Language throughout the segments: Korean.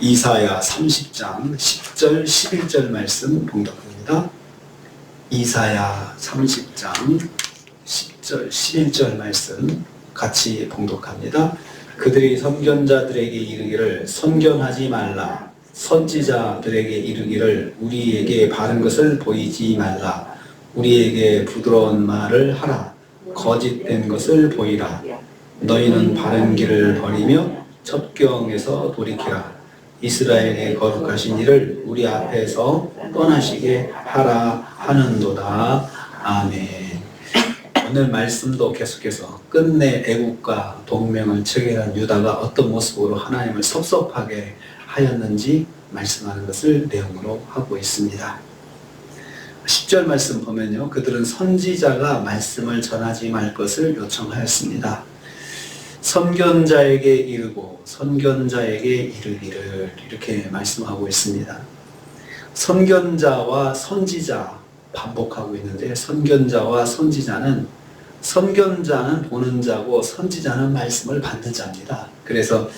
이사야 30장 10절 11절 말씀 봉독합니다. 이사야 30장 10절 11절 말씀 같이 봉독합니다. 그들이 선견자들에게 이르기를 선견하지 말라. 선지자들에게 이르기를 우리에게 바른 것을 보이지 말라. 우리에게 부드러운 말을 하라. 거짓된 것을 보이라. 너희는 바른 길을 버리며 첩경에서 돌이키라. 이스라엘의 거룩하신 이를 우리 앞에서 떠나시게 하라 하는도다. 아멘. 오늘 말씀도 계속해서 끝내 애국과 동맹을 체결한 유다가 어떤 모습으로 하나님을 섭섭하게 하였는지 말씀하는 것을 내용으로 하고 있습니다. 10절 말씀 보면요, 그들은 선지자가 말씀을 전하지 말 것을 요청하였습니다. 선견자에게 이르고 선견자에게 이르기를, 이렇게 말씀하고 있습니다. 선견자와 선지자 반복하고 있는데, 선견자와 선지자는, 선견자는 보는 자고 선지자는 말씀을 받는 자입니다. 그래서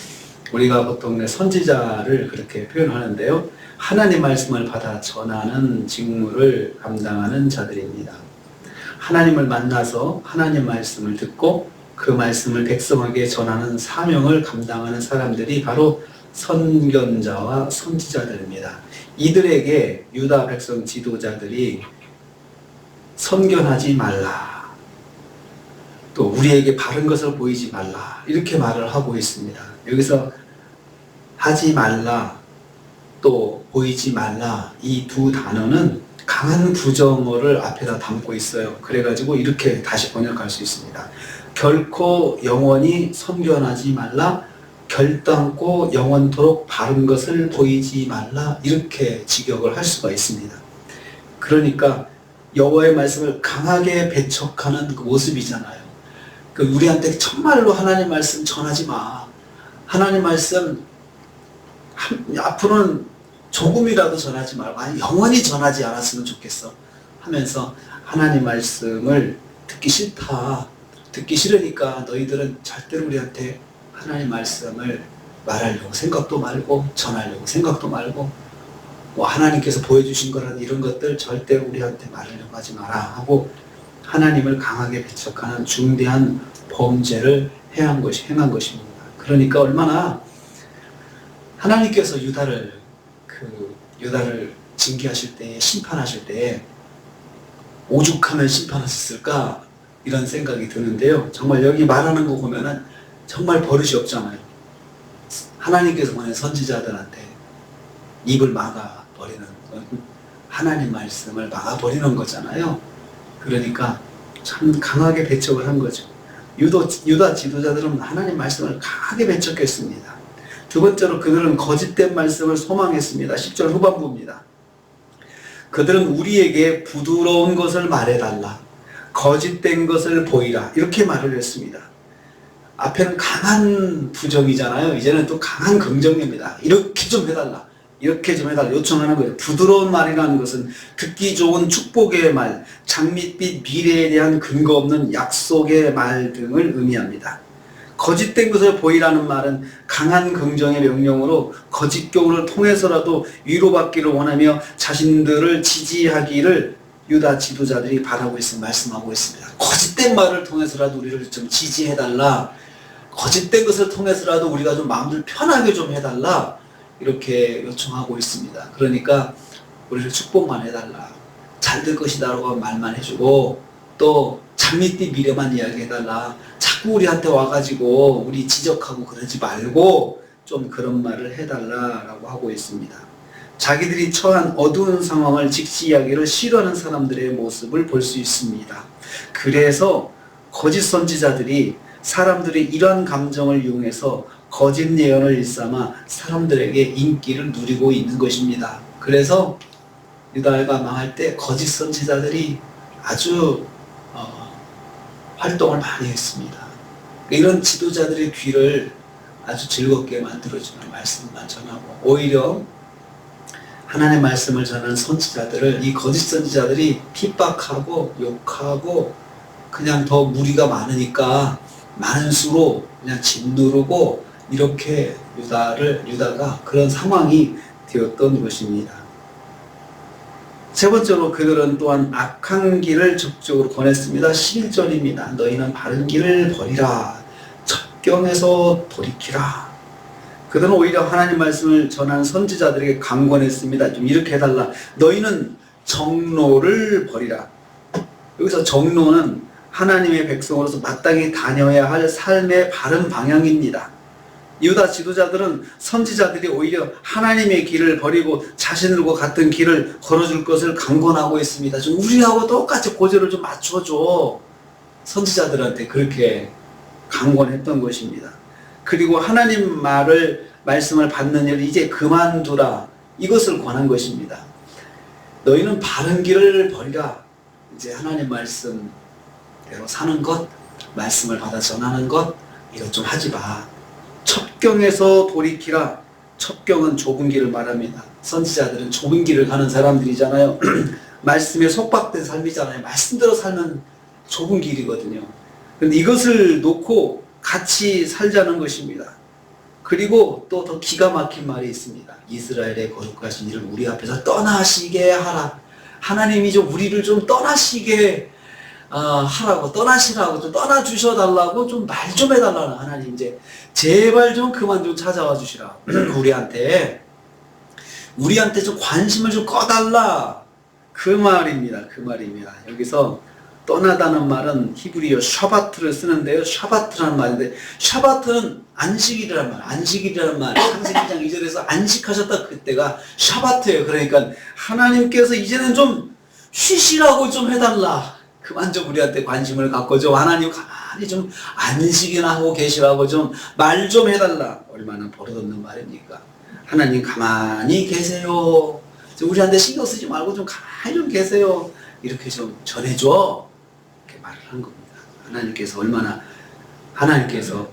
우리가 보통 선지자를 그렇게 표현하는데요, 하나님 말씀을 받아 전하는 직무를 감당하는 자들입니다. 하나님을 만나서 하나님 말씀을 듣고 그 말씀을 백성에게 전하는 사명을 감당하는 사람들이 바로 선견자와 선지자들입니다. 이들에게 유다 백성 지도자들이 선견하지 말라, 또 우리에게 바른 것을 보이지 말라, 이렇게 말을 하고 있습니다. 여기서 하지 말라, 또 보이지 말라, 이 두 단어는 강한 부정어를 앞에다 담고 있어요. 그래가지고 이렇게 다시 번역할 수 있습니다. 결코 영원히 선견하지 말라, 결단코 영원토록 바른 것을 보이지 말라, 이렇게 직역을 할 수가 있습니다. 그러니까 여호와의 말씀을 강하게 배척하는 그 모습이잖아요. 우리한테 정말로 하나님 말씀 전하지 마. 하나님 말씀 앞으로는 조금이라도 전하지 말고 영원히 전하지 않았으면 좋겠어 하면서 하나님 말씀을 듣기 싫다, 듣기 싫으니까 너희들은 절대로 우리한테 하나님 말씀을 말하려고 생각도 말고 전하려고 생각도 말고 하나님께서 보여주신 거라는 이런 것들 절대로 우리한테 말하려고 하지 마라 하고 하나님을 강하게 배척하는 중대한 범죄를 행한 것입니다. 그러니까 얼마나 하나님께서 유다를 징계하실 때, 심판하실 때 오죽하면 심판하셨을까, 이런 생각이 드는데요. 정말 여기 말하는 거 보면은 정말 버릇이 없잖아요. 하나님께서 보낸 선지자들한테 입을 막아버리는, 하나님 말씀을 막아버리는 거잖아요. 그러니까 참 강하게 배척을 한 거죠. 유다 지도자들은 하나님 말씀을 강하게 배척했습니다. 두 번째로 그들은 거짓된 말씀을 소망했습니다. 10절 후반부입니다. 그들은 우리에게 부드러운 것을 말해달라, 거짓된 것을 보이라, 이렇게 말을 했습니다. 앞에는 강한 부정이잖아요. 이제는 또 강한 긍정입니다. 이렇게 좀 해달라, 이렇게 좀 해달라 요청하는 거예요. 부드러운 말이라는 것은 듣기 좋은 축복의 말, 장밋빛 미래에 대한 근거 없는 약속의 말 등을 의미합니다. 거짓된 것을 보이라는 말은 강한 긍정의 명령으로 거짓 교훈을 통해서라도 위로받기를 원하며 자신들을 지지하기를 유다 지도자들이 바라고 있으며 말씀하고 있습니다. 거짓된 말을 통해서라도 우리를 좀 지지해달라, 거짓된 것을 통해서라도 우리가 좀 마음을 편하게 좀 해달라, 이렇게 요청하고 있습니다. 그러니까 우리를 축복만 해달라, 잘 될 것이다 라고 말만 해주고 또 장밋빛 미래만 이야기해달라, 자꾸 우리한테 와가지고 우리 지적하고 그러지 말고 좀 그런 말을 해달라라고 하고 있습니다. 자기들이 처한 어두운 상황을 직시하기를 싫어하는 사람들의 모습을 볼 수 있습니다. 그래서 거짓 선지자들이 사람들의 이러한 감정을 이용해서 거짓 예언을 일삼아 사람들에게 인기를 누리고 있는 것입니다. 그래서 유다가 망할 때 거짓 선지자들이 아주 활동을 많이 했습니다. 이런 지도자들의 귀를 아주 즐겁게 만들어주는 말씀만 전하고, 오히려 하나님의 말씀을 전하는 선지자들을 이 거짓 선지자들이 핍박하고 욕하고 그냥 더 무리가 많으니까 많은 수로 그냥 짓누르고 이렇게 유다가 그런 상황이 되었던 것입니다. 세 번째로 그들은 또한 악한 길을 적극적으로 권했습니다. 11절입니다. 너희는 바른 길을 버리라. 첩경에서 돌이키라. 그들은 오히려 하나님 말씀을 전하는 선지자들에게 강권했습니다. 좀 이렇게 해달라. 너희는 정로를 버리라. 여기서 정로는 하나님의 백성으로서 마땅히 다녀야 할 삶의 바른 방향입니다. 유다 지도자들은 선지자들이 오히려 하나님의 길을 버리고 자신들과 같은 길을 걸어줄 것을 강권하고 있습니다. 좀 우리하고 똑같이 고지를 좀 맞춰줘. 선지자들한테 그렇게 강권했던 것입니다. 그리고 하나님 말씀을 받는 일을 이제 그만두라. 이것을 권한 것입니다. 너희는 바른 길을 버리라. 이제 하나님 말씀대로 사는 것, 말씀을 받아 전하는 것, 이것 좀 하지 마. 첩경에서 돌이키라. 첩경은 좁은 길을 말합니다. 선지자들은 좁은 길을 가는 사람들이잖아요. 말씀에 속박된 삶이잖아요. 말씀대로 살면 좁은 길이거든요. 그런데 이것을 놓고 같이 살자는 것입니다. 그리고 또 더 기가 막힌 말이 있습니다. 이스라엘의 거룩하신 이를 우리 앞에서 떠나시게 하라. 하나님이 좀 우리를 좀 떠나시게 하라고, 떠나시라고, 좀 떠나주셔달라고 좀 말 좀 해달라는 하나님, 이제 제발 좀 그만 좀 찾아와 주시라. 우리한테 좀 관심을 좀 꺼달라. 그 말입니다. 그 말입니다. 여기서 떠나다는 말은 히브리어 샤바트를 쓰는데요. 샤바트라는 말인데, 샤바트는 안식일이라는 말, 안식일이라는 말, 창세기 1장 2절에서 안식하셨다 그때가 샤바트예요. 그러니까 하나님께서 이제는 좀 쉬시라고 좀 해달라. 그만 좀 우리한테 관심을 갖고 좀 하나님 가만히 좀 안식이나 하고 계시라고 좀 말 좀 해달라. 얼마나 버릇없는 말입니까? 하나님 가만히 계세요. 우리한테 신경 쓰지 말고 좀 가만히 좀 계세요. 이렇게 좀 전해줘. 이렇게 말을 한 겁니다. 하나님께서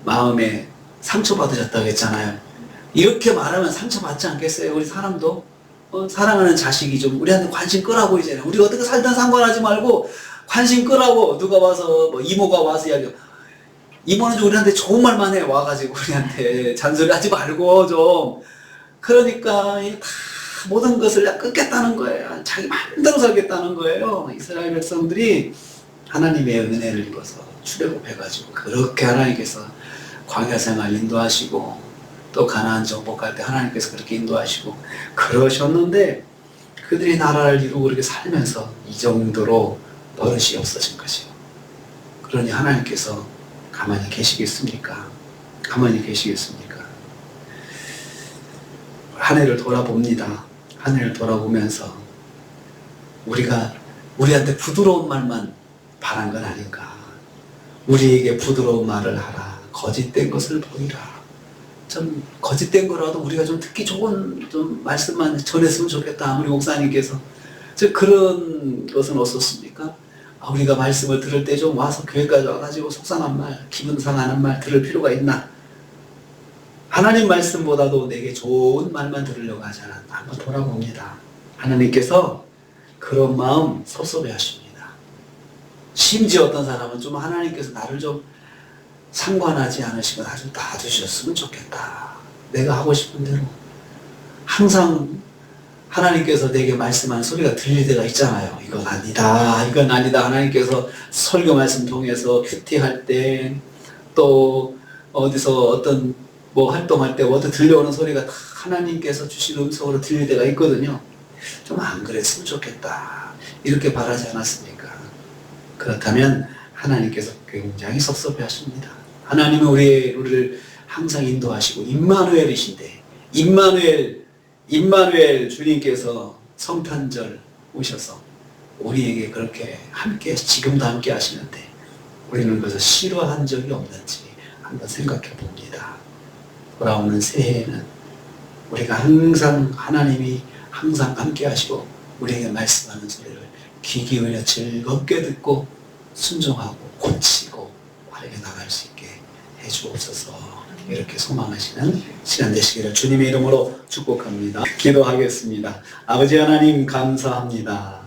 마음에 상처받으셨다고 했잖아요. 이렇게 말하면 상처받지 않겠어요? 우리 사람도? 사랑하는 자식이 좀 우리한테 관심 끄라고 이제 우리 어떻게 살든 상관하지 말고 관심 끄라고. 누가 와서 이모가 와서 이야기해. 이모는 좀 우리한테 좋은 말만 해. 와가지고 우리한테 잔소리 하지 말고 좀. 그러니까 다 모든 것을 다 끊겠다는 거예요. 자기 마음대로 살겠다는 거예요. 이스라엘 백성들이 하나님의 은혜를 입어서 출애굽해가지고 그렇게 하나님께서 광야 생활 인도하시고 또 가나안 정복할 때 하나님께서 그렇게 인도하시고 그러셨는데 그들이 나라를 이루고 그렇게 살면서 이 정도로 버릇이 없어진 것이요. 그러니 하나님께서 가만히 계시겠습니까? 가만히 계시겠습니까? 한 해를 돌아봅니다. 한 해를 돌아보면서 우리한테 부드러운 말만 바란 건 아닌가. 우리에게 부드러운 말을 하라. 거짓된 것을 보이라. 좀 거짓된 거라도 우리가 좀 듣기 좋은 좀 말씀만 전했으면 좋겠다. 우리 목사님께서 그런 것은 없었습니까? 우리가 말씀을 들을 때 좀 와서 교회까지 와가지고 속상한 말, 기분 상하는 말 들을 필요가 있나? 하나님 말씀보다도 내게 좋은 말만 들으려고 하지 않았나? 한번 돌아봅니다. 하나님께서 그런 마음 섭섭해 하십니다. 심지어 어떤 사람은 좀 하나님께서 나를 좀 상관하지 않으시고 나 좀 놔두셨으면 좋겠다. 내가 하고 싶은 대로. 항상 하나님께서 내게 말씀하는 소리가 들릴 때가 있잖아요. 이건 아니다. 이건 아니다. 하나님께서 설교 말씀 통해서 큐티할 때 또 어디서 어떤 활동할 때 어디 들려오는 소리가 다 하나님께서 주신 음성으로 들릴 때가 있거든요. 좀 안 그랬으면 좋겠다. 이렇게 바라지 않았습니까? 그렇다면 하나님께서 굉장히 섭섭해 하십니다. 하나님은 우리를 항상 인도하시고 임마누엘이신데 임마누엘 주님께서 성탄절 오셔서 우리에게 그렇게 함께 지금도 함께 하시는데 우리는 그것을 싫어한 적이 없는지 한번 생각해 봅니다. 돌아오는 새해에는 우리가 항상 하나님이 항상 함께 하시고 우리에게 말씀하는 소리를 귀 기울여 즐겁게 듣고 순종하고 고치고 바르게 나갈 수 있게 해주옵소서. 이렇게 소망하시는 시간 되시기를 주님의 이름으로 축복합니다. 기도하겠습니다. 아버지 하나님 감사합니다.